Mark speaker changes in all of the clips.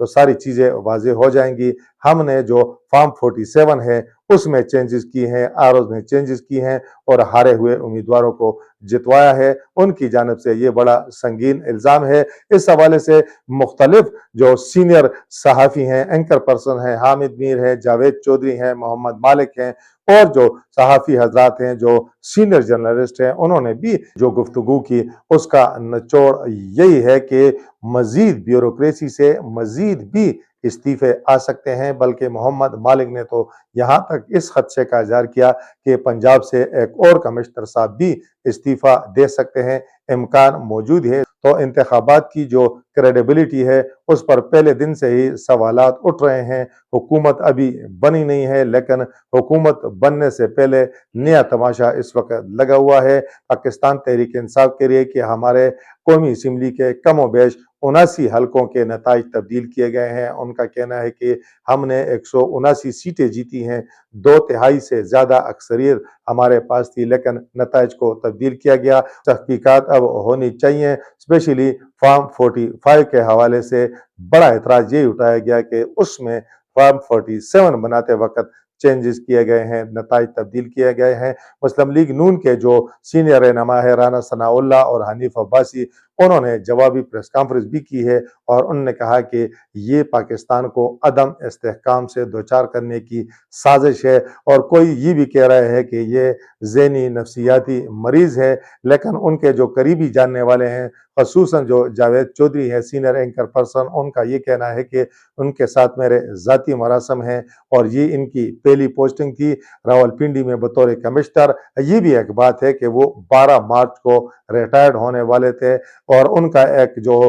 Speaker 1: تو ساری چیزیں واضح ہو جائیں گی۔ ہم نے جو فارم 47 ہے اس میں چینجز کی ہیں، آرز میں چینجز کی ہیں اور ہارے ہوئے امیدواروں کو جتوایا ہے۔ ان کی جانب سے یہ بڑا سنگین الزام ہے۔ اس حوالے سے مختلف جو سینئر صحافی ہیں، اینکر پرسن ہیں، حامد میر ہیں، جاوید چودھری ہیں، محمد مالک ہیں اور جو صحافی حضرات ہیں جو سینئر جرنلسٹ ہیں، انہوں نے بھی جو گفتگو کی اس کا نچوڑ یہی ہے کہ مزید بیوروکریسی سے مزید بھی استعفے آ سکتے ہیں، بلکہ محمد مالک نے تو یہاں تک اس خدشے کا اظہار کیا کہ پنجاب سے ایک اور کمشنر صاحب بھی استعفیٰ دے سکتے ہیں، امکان موجود ہے۔ تو انتخابات کی جو کریڈیبلٹی ہے اس پر پہلے دن سے ہی سوالات اٹھ رہے ہیں۔ حکومت ابھی بنی نہیں ہے، لیکن حکومت بننے سے پہلے نیا تماشا اس وقت لگا ہوا ہے پاکستان تحریک انصاف کے لیے کہ ہمارے قومی اسمبلی کے کم و بیش 79 حلقوں کے نتائج تبدیل کیے گئے ہیں۔ ان کا کہنا ہے کہ ہم نے 179 سیٹیں جیتی ہیں، 2/3 سے زیادہ اکثریت ہمارے پاس تھی، لیکن نتائج کو تبدیل کیا گیا۔ تحقیقات اب ہونی چاہیے، اسپیشلی فارم 45 کے حوالے سے بڑا اعتراض یہ اٹھایا گیا کہ اس میں فارم 47 بناتے وقت چینجز کیے گئے ہیں، نتائج تبدیل کیے گئے ہیں۔ مسلم لیگ نون کے جو سینئر رہنما ہے رانا ثناء اللہ اور حنیف عباسی، انہوں نے جوابی پریس کانفرنس بھی کی ہے اور انہوں نے کہا کہ یہ پاکستان کو عدم استحکام سے دوچار کرنے کی سازش ہے، اور کوئی یہ بھی کہہ رہا ہے کہ یہ ذہنی نفسیاتی مریض ہے، لیکن ان کے جو قریبی جاننے والے ہیں، خصوصاً جو جاوید چودھری ہے سینئر اینکر پرسن، ان کا یہ کہنا ہے کہ ان کے ساتھ میرے ذاتی مراسم ہیں اور یہ ان کی پہلی پوسٹنگ تھی راولپنڈی میں بطور کمشنر۔ یہ بھی ایک بات ہے کہ وہ 12 مارچ کو ریٹائرڈ ہونے والے تھے اور ان کا ایک جو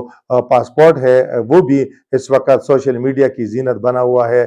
Speaker 1: پاسپورٹ ہے وہ بھی اس وقت سوشل میڈیا کی زینت بنا ہوا ہے،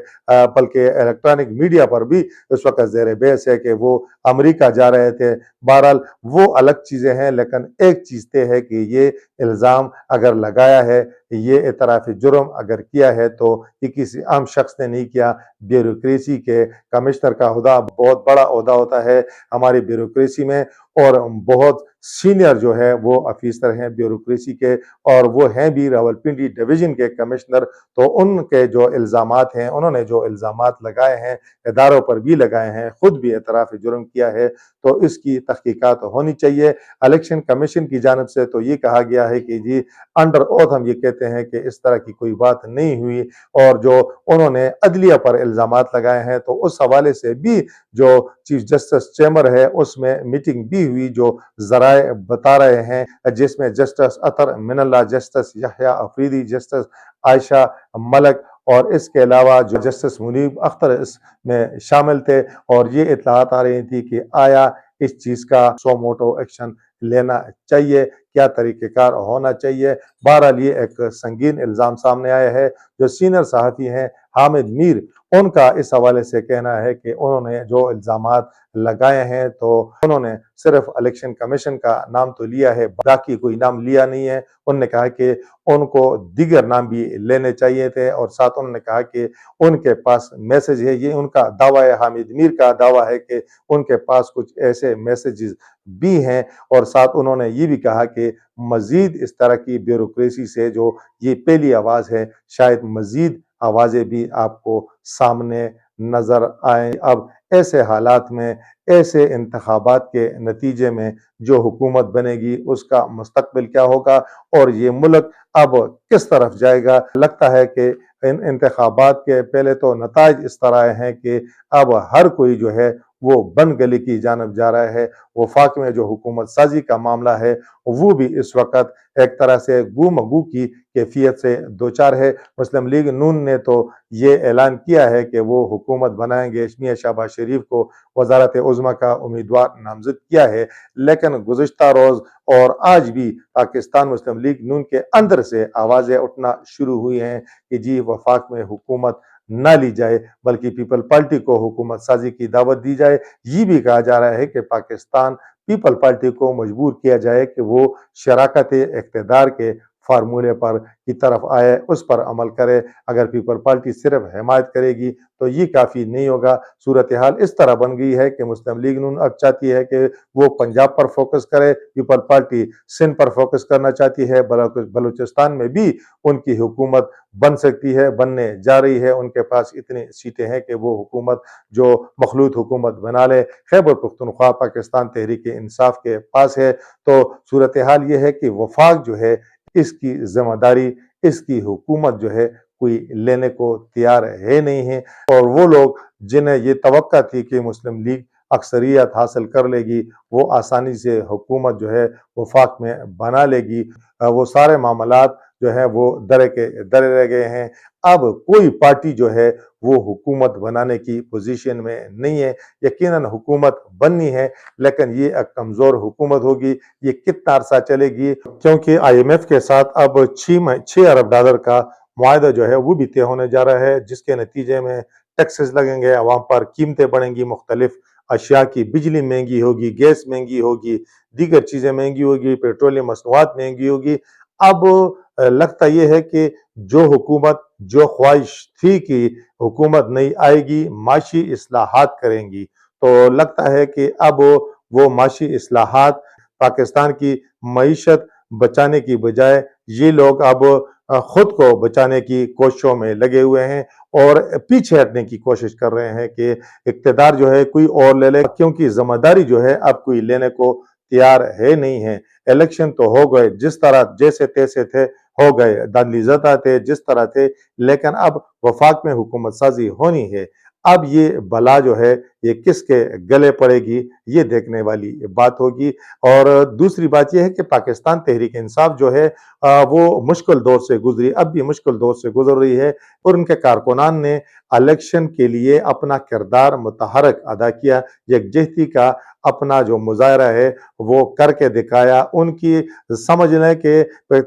Speaker 1: بلکہ الیکٹرانک میڈیا پر بھی اس وقت زیر بحث ہے کہ وہ امریکہ جا رہے تھے۔ بہرحال وہ الگ چیزیں ہیں، لیکن ایک چیز طے ہے کہ یہ الزام اگر لگایا ہے، یہ اعتراف جرم اگر کیا ہے تو یہ کسی عام شخص نے نہیں کیا۔ بیوروکریسی کے کمشنر کا عہدہ بہت بڑا عہدہ ہوتا ہے ہماری بیوروکریسی میں، اور بہت سینئر جو ہے وہ افیسر ہیں بیوروکریسی کے، اور وہ ہیں بھی راولپنڈی ڈویژن کے کمشنر۔ تو ان کے جو الزامات ہیں، انہوں نے جو الزامات لگائے ہیں، اداروں پر بھی لگائے ہیں، خود بھی اعتراف جرم کیا ہے، تو اس کی تحقیقات ہونی چاہیے۔ الیکشن کمیشن کی جانب سے تو یہ کہا گیا ہے کہ جی انڈر اوتھ ہم یہ کہتے ہیں کہ اس طرح کی کوئی بات نہیں ہوئی، اور جو انہوں نے عدلیہ پر الزامات لگائے ہیں تو اس حوالے سے بھی جو چیف جسٹس چیمبر ہے اس میں میٹنگ بھی ہوئی، جو ذرائع بتا رہے ہیں، جس میں جسٹس اطہر من اللہ، جسٹس یحییٰ افریدی، جسٹس عائشہ ملک اور اس کے علاوہ جو جسٹس منیب اختر اس میں شامل تھے، اور یہ اطلاعات آ رہی تھی کہ آیا اس چیز کا سو موٹو ایکشن لینا چاہیے، کیا طریقہ کار ہونا چاہیے۔ بہرحال یہ ایک سنگین الزام سامنے آیا ہے۔ جو سینئر صحافی ہیں حامد میر، ان کا اس حوالے سے کہنا ہے کہ انہوں نے جو الزامات لگائے ہیں تو انہوں نے صرف الیکشن کمیشن کا نام تو لیا ہے، باقی کوئی نام لیا نہیں ہے۔ انہوں نے کہا کہ ان کو دیگر نام بھی لینے چاہیے تھے، اور ساتھ انہوں نے کہا کہ ان کے پاس میسج ہے، یہ ان کا دعویٰ ہے، حامد میر کا دعویٰ ہے کہ ان کے پاس کچھ ایسے میسیجز بھی ہیں، اور ساتھ انہوں نے یہ بھی کہا کہ مزید اس طرح کی بیوروکریسی سے جو یہ پہلی آواز ہے، شاید مزید آوازیں بھی آپ کو سامنے نظر آئیں۔ اب ایسے حالات میں، ایسے انتخابات کے نتیجے میں جو حکومت بنے گی اس کا مستقبل کیا ہوگا اور یہ ملک اب کس طرف جائے گا؟ لگتا ہے کہ ان انتخابات کے پہلے تو نتائج اس طرح ہیں کہ اب ہر کوئی جو ہے وہ بند گلی کی جانب جا رہا ہے۔ وفاق میں جو حکومت سازی کا معاملہ ہے وہ بھی اس وقت ایک طرح سے گو مگو کی کیفیت سے دوچار ہے۔ مسلم لیگ نون نے تو یہ اعلان کیا ہے کہ وہ حکومت بنائیں گے، میاں شہباز شریف کو وزارت عظمیٰ کا امیدوار نامزد کیا ہے، لیکن گزشتہ روز اور آج بھی پاکستان مسلم لیگ نون کے اندر سے آوازیں اٹھنا شروع ہوئی ہیں کہ جی وفاق میں حکومت نہ لی جائے، بلکہ پیپل پارٹی کو حکومت سازی کی دعوت دی جائے۔ یہ بھی کہا جا رہا ہے کہ پاکستان پیپل پارٹی کو مجبور کیا جائے کہ وہ شراکت اقتدار کے فارمولے پر کی طرف آئے، اس پر عمل کرے۔ اگر پیپل پارٹی صرف حمایت کرے گی تو یہ کافی نہیں ہوگا۔ صورتحال اس طرح بن گئی ہے کہ مسلم لیگ نون اب چاہتی ہے کہ وہ پنجاب پر فوکس کرے، پیپل پارٹی سندھ پر فوکس کرنا چاہتی ہے، بلوچستان میں بھی ان کی حکومت بن سکتی ہے، بننے جا رہی ہے، ان کے پاس اتنی سیٹیں ہیں کہ وہ حکومت جو مخلوط حکومت بنا لے۔ خیبر پختونخوا پاکستان تحریک انصاف کے پاس ہے، تو صورتحال یہ ہے کہ وفاق جو ہے اس کی ذمہ داری، اس کی حکومت جو ہے کوئی لینے کو تیار ہے نہیں ہے، اور وہ لوگ جنہیں یہ توقع تھی کہ مسلم لیگ اکثریت حاصل کر لے گی، وہ آسانی سے حکومت جو ہے وفاق میں بنا لے گی، وہ سارے معاملات جو ہیں وہ درے کے درے رہ گئے ہیں۔ اب کوئی پارٹی جو ہے وہ حکومت بنانے کی پوزیشن میں نہیں ہے۔ یقیناً حکومت بننی ہے، لیکن یہ ایک کمزور حکومت ہوگی۔ یہ کتنا عرصہ چلے گی؟ کیونکہ آئی ایم ایف کے ساتھ اب 6 ارب ڈالر کا معاہدہ جو ہے وہ بھی طے ہونے جا رہا ہے، جس کے نتیجے میں ٹیکسز لگیں گے، عوام پر قیمتیں بڑھیں گی، مختلف اشیاء کی بجلی مہنگی ہوگی، گیس مہنگی ہوگی، دیگر چیزیں مہنگی ہوگی، پیٹرولیم مصنوعات مہنگی ہوگی۔ اب لگتا یہ ہے کہ جو حکومت، جو خواہش تھی کہ حکومت نہیں آئے گی، معاشی اصلاحات کریں گی، تو لگتا ہے کہ اب وہ معاشی اصلاحات پاکستان کی معیشت بچانے کی بجائے یہ لوگ اب خود کو بچانے کی کوششوں میں لگے ہوئے ہیں اور پیچھے ہٹنے کی کوشش کر رہے ہیں کہ اقتدار جو ہے کوئی اور لے لے، کیونکہ ذمہ داری جو ہے اب کوئی لینے کو تیار ہے نہیں ہے۔ الیکشن تو ہو گئے، جس طرح جیسے تیسے تھے ہو گئے، دانلی زدہ تھے جس طرح تھے، لیکن اب وفاق میں حکومت سازی ہونی ہے۔ اب یہ بلا جو ہے یہ کس کے گلے پڑے گی، یہ دیکھنے والی بات ہوگی۔ اور دوسری بات یہ ہے کہ پاکستان تحریک انصاف جو ہے وہ مشکل دور سے گزری، اب بھی مشکل دور سے گزر رہی ہے، اور ان کے کارکنان نے الیکشن کے لیے اپنا کردار متحرک ادا کیا، یکجہتی کا اپنا جو مظاہرہ ہے وہ کر کے دکھایا۔ ان کی سمجھ لیں کہ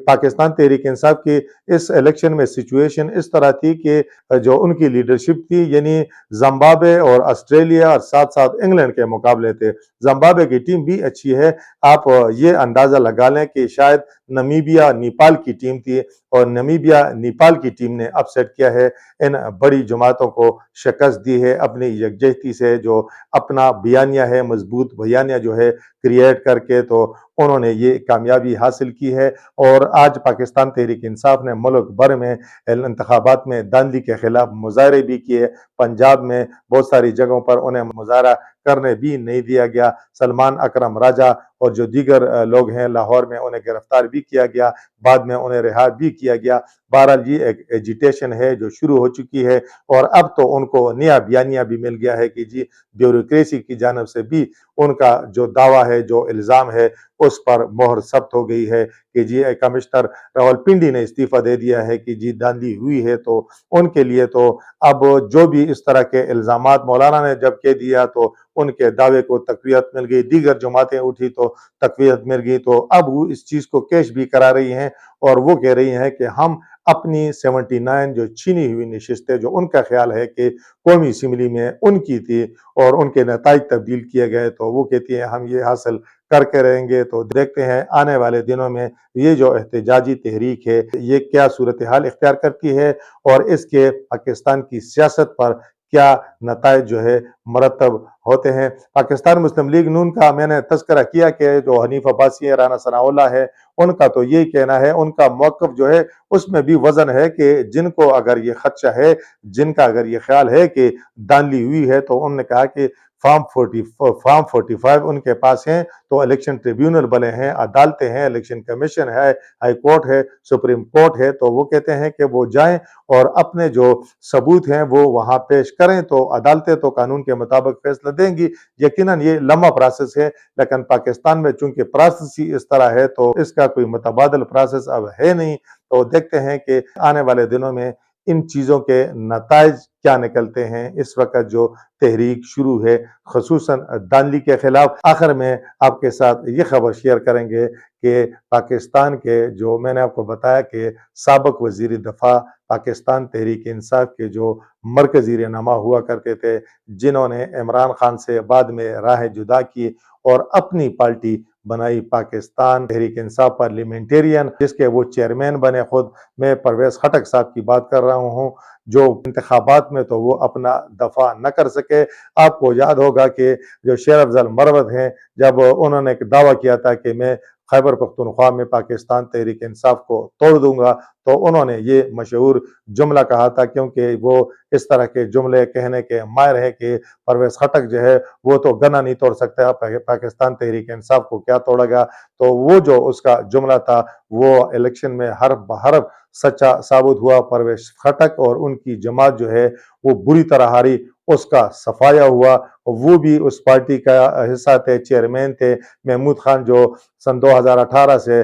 Speaker 1: پاکستان تحریک انصاف کی اس الیکشن میں سچویشن اس طرح تھی کہ جو ان کی لیڈرشپ تھی، یعنی زمبابوے اور آسٹریلیا اور ساتھ ساتھ انگلینڈ کے مقابلے تھے۔ زمبابوے کی ٹیم بھی اچھی ہے، آپ یہ اندازہ لگا لیں کہ شاید نمیبیا نیپال کی ٹیم تھی، اور نمیبیا نیپال کی ٹیم نے اپ سیٹ کیا ہے، ان بڑی جماعتوں کو شکست دی ہے اپنی یکجہتی سے، جو اپنا بیانیہ ہے، مضبوط بیانیہ جو ہے کریٹ کر کے، تو انہوں نے یہ کامیابی حاصل کی ہے۔ اور آج پاکستان تحریک انصاف نے ملک بھر میں انتخابات میں دھاندلی کے خلاف مظاہرے بھی کیے، پنجاب میں بہت ساری جگہوں پر انہیں مظاہرہ کرنے بھی نہیں دیا گیا۔ سلمان اکرم راجہ اور جو دیگر لوگ ہیں لاہور میں، انہیں گرفتار بھی کیا گیا، بعد میں انہیں رہا بھی کیا گیا۔ بہرحال یہ ایک ایجیٹیشن ہے جو شروع ہو چکی ہے، اور اب تو ان کو نیا بیانیہ بھی مل گیا ہے کہ جی بیوروکریسی کی جانب سے بھی ان کا جو دعویٰ ہے، جو الزام ہے، اس پر مہر ثبت ہو گئی ہے کہ جی کمشنر راولپنڈی نے استعفیٰ دے دیا ہے کہ جی دھاندلی ہوئی ہے۔ تو ان کے لیے تو اب جو بھی اس طرح کے الزامات مولانا نے جب کہہ دیا تو ان کے دعوے کو تقویت مل گئی، دیگر جماعتیں اٹھی تو تقویت مل گئی، تو اب وہ اس چیز کو کیش بھی کرا رہی ہیں، اور وہ کہہ رہی ہیں کہ ہم اپنی 79 جو چھینی ہوئی نشستیں، جو ان کا خیال ہے کہ قومی اسمبلی میں ان کی تھی اور ان کے نتائج تبدیل کیے گئے، تو وہ کہتی ہیں ہم یہ حاصل کر کے رہیں گے۔ تو دیکھتے ہیں آنے والے دنوں میں یہ جو احتجاجی تحریک ہے یہ کیا صورتحال اختیار کرتی ہے، اور اس کے پاکستان کی سیاست پر کیا نتائج جو ہے مرتب ہوتے ہیں۔ پاکستان مسلم لیگ نون کا میں نے تذکرہ کیا کہ جو حنیف عباسی ہے، رانا ثناء اللہ ہے، ان کا تو یہی کہنا ہے، ان کا موقف جو ہے اس میں بھی وزن ہے کہ جن کو اگر یہ خدشہ ہے، جن کا اگر یہ خیال ہے کہ دھاندلی ہوئی ہے، تو انہوں نے کہا کہ فارم 45 ان کے پاس ہیں، تو الیکشن ٹریبیونل بنے ہیں، عدالتیں ہیں، الیکشن کمیشن ہے، ہائی کورٹ ہے، سپریم کورٹ ہے، تو وہ کہتے ہیں کہ وہ جائیں اور اپنے جو ثبوت ہیں وہ وہاں پیش کریں، تو عدالتیں تو قانون کے مطابق فیصلہ دیں گی۔ یقیناً یہ لمبا پروسیس ہے، لیکن پاکستان میں چونکہ پروسیس ہی اس طرح ہے تو اس کا کوئی متبادل پروسیس اب ہے نہیں، تو دیکھتے ہیں کہ آنے والے دنوں میں ان چیزوں کے نتائج کیا نکلتے ہیں۔ اس وقت جو تحریک شروع ہے خصوصاً دھاندلی کے خلاف، آخر میں آپ کے ساتھ یہ خبر شیئر کریں گے کہ پاکستان کے جو میں نے آپ کو بتایا کہ سابق وزیر دفاع پاکستان تحریک انصاف کے جو مرکزی رہنما ہوا کرتے تھے، جنہوں نے عمران خان سے بعد میں راہ جدا کی اور اپنی پارٹی بنائی پاکستان تحریک انصاف پارلیمنٹیرین، جس کے وہ چیئرمین بنے. خود میں پرویز خٹک صاحب کی بات کر رہا ہوں، جو انتخابات میں تو وہ اپنا دفاع نہ کر سکے. آپ کو یاد ہوگا کہ جو شیر افضل مروت ہیں، جب انہوں نے ایک دعویٰ کیا تھا کہ میں خیبر پختونخوا میں پاکستان تحریک انصاف کو توڑ دوں گا، تو انہوں نے یہ مشہور جملہ کہا تھا، کیونکہ وہ اس طرح کے جملے کہنے کے ماہر ہے کہ پرویز خٹک جو ہے وہ تو گنا نہیں توڑ سکتا، پاکستان تحریک انصاف کو کیا توڑے گا. تو وہ جو اس کا جملہ تھا وہ الیکشن میں حرف بحرف سچا ثابت ہوا. پرویز خٹک اور ان کی جماعت جو ہے وہ بری طرح ہاری، اس کا صفایا ہوا. وہ بھی اس پارٹی کا حصہ تھے، چیئرمین تھے محمود خان، جو سن 2018 سے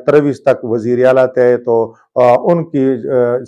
Speaker 1: 23 تک وزیر اعلیٰ تھے. تو ان کی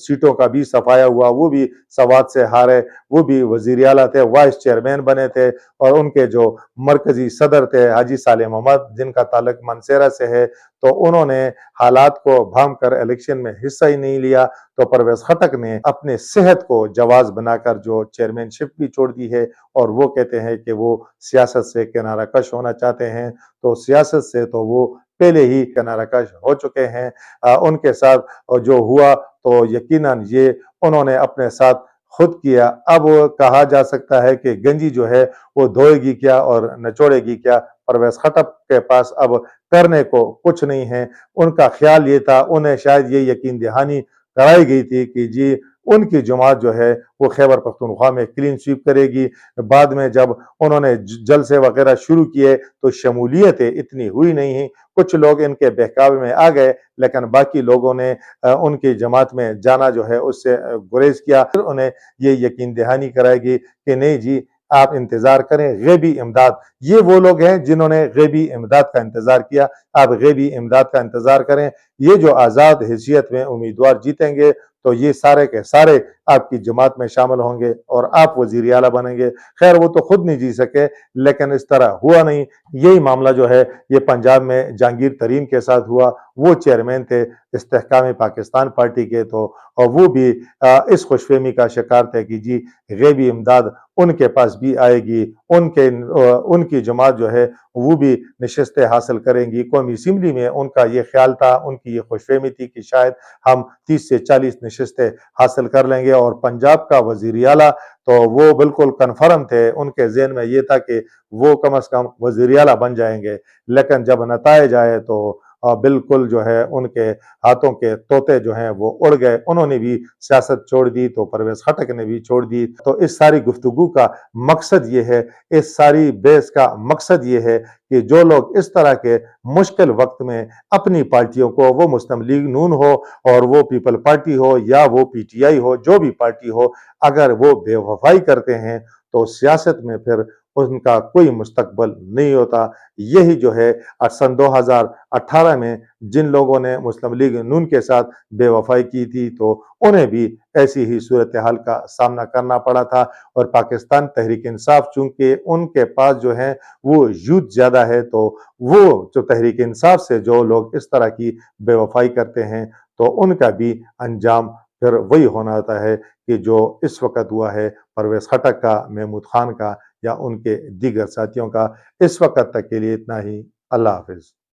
Speaker 1: سیٹوں کا بھی صفایا ہوا، وہ بھی سوات سے ہارے، وہ بھی وزیر اعلیٰ تھے، وائس چیئرمین بنے تھے. اور ان کے جو مرکزی صدر تھے حاجی صالح محمد، جن کا تعلق منصیرہ سے ہے، تو انہوں نے حالات کو بھانپ کر الیکشن میں حصہ ہی نہیں لیا. تو پرویز خٹک نے اپنے صحت کو جواز بنا کر جو چیئرمین شپ بھی چھوڑ دی ہے، اور وہ کہتے ہیں کہ وہ سیاست سے کنارہ کش ہونا چاہتے ہیں. تو سیاست سے تو وہ پہلے ہی کنارہ کش ہو چکے ہیں. ان کے ساتھ جو ہوا تو یقیناً یہ انہوں نے اپنے ساتھ خود کیا. اب کہا جا سکتا ہے کہ گنجی جو ہے وہ دھوئے گی کیا اور نچوڑے گی کیا. پرویز خٹک کے پاس اب کرنے کو کچھ نہیں ہے. ان کا خیال یہ تھا، انہیں شاید یہ یقین دہانی کرائی گئی تھی کہ جی ان کی جماعت جو ہے وہ خیبر پختونخوا میں کلین سویپ کرے گی. بعد میں جب انہوں نے جلسے وغیرہ شروع کیے تو شمولیتیں اتنی ہوئی نہیں ہیں. کچھ لوگ ان کے بہکاوے میں آ گئے، لیکن باقی لوگوں نے ان کی جماعت میں جانا جو ہے اس سے گریز کیا. پھر انہیں یہ یقین دہانی کرائے گی کہ نہیں جی آپ انتظار کریں، غیبی امداد. یہ وہ لوگ ہیں جنہوں نے غیبی امداد کا انتظار کیا. آپ غیبی امداد کا انتظار کریں. یہ جو آزاد حیثیت میں امیدوار جیتیں گے تو یہ سارے کے سارے آپ کی جماعت میں شامل ہوں گے اور آپ وزیر اعلیٰ بنیں گے. خیر وہ تو خود نہیں جی سکے، لیکن اس طرح ہوا نہیں. یہی معاملہ جو ہے یہ پنجاب میں جہانگیر ترین کے ساتھ ہوا. وہ چیئرمین تھے استحکام پاکستان پارٹی کے، تو اور وہ بھی اس خوش فہمی کا شکار تھے کہ جی غیبی امداد ان کے پاس بھی آئے گی، ان کی جماعت جو ہے وہ بھی نشستیں حاصل کریں گی. قومی اسمبلی میں ان کا یہ خیال تھا، ان کی یہ خوش فہمی تھی کہ شاید ہم 30 سے 40 نشستیں حاصل کر لیں گے. اور پنجاب کا وزیر اعلیٰ تو وہ بالکل کنفرم تھے، ان کے ذہن میں یہ تھا کہ وہ کم از کم وزیر اعلیٰ بن جائیں گے. لیکن جب نتائج آئے تو بالکل جو ہے ان کے ہاتھوں کے طوطے جو ہیں وہ اڑ گئے. انہوں نے بھی سیاست چھوڑ دی تو پرویز خٹک نے بھی چھوڑ دی. تو اس ساری گفتگو کا مقصد یہ ہے، اس ساری بحث کا مقصد یہ ہے کہ جو لوگ اس طرح کے مشکل وقت میں اپنی پارٹیوں کو، وہ مسلم لیگ نون ہو اور وہ پیپل پارٹی ہو یا وہ پی ٹی آئی ہو، جو بھی پارٹی ہو، اگر وہ بے وفائی کرتے ہیں تو سیاست میں پھر ان کا کوئی مستقبل نہیں ہوتا. یہی جو ہے سن 2018 میں جن لوگوں نے مسلم لیگ نون کے ساتھ بے وفائی کی تھی تو انہیں بھی ایسی ہی صورتحال کا سامنا کرنا پڑا تھا. اور پاکستان تحریک انصاف چونکہ ان کے پاس جو ہے وہ یوتھ زیادہ ہے، تو وہ جو تحریک انصاف سے جو لوگ اس طرح کی بے وفائی کرتے ہیں تو ان کا بھی انجام پھر وہی ہونا ہوتا ہے کہ جو اس وقت ہوا ہے پرویز خٹک کا، محمود خان کا یا ان کے دیگر ساتھیوں کا. اس وقت تک کے لیے اتنا ہی. اللہ حافظ.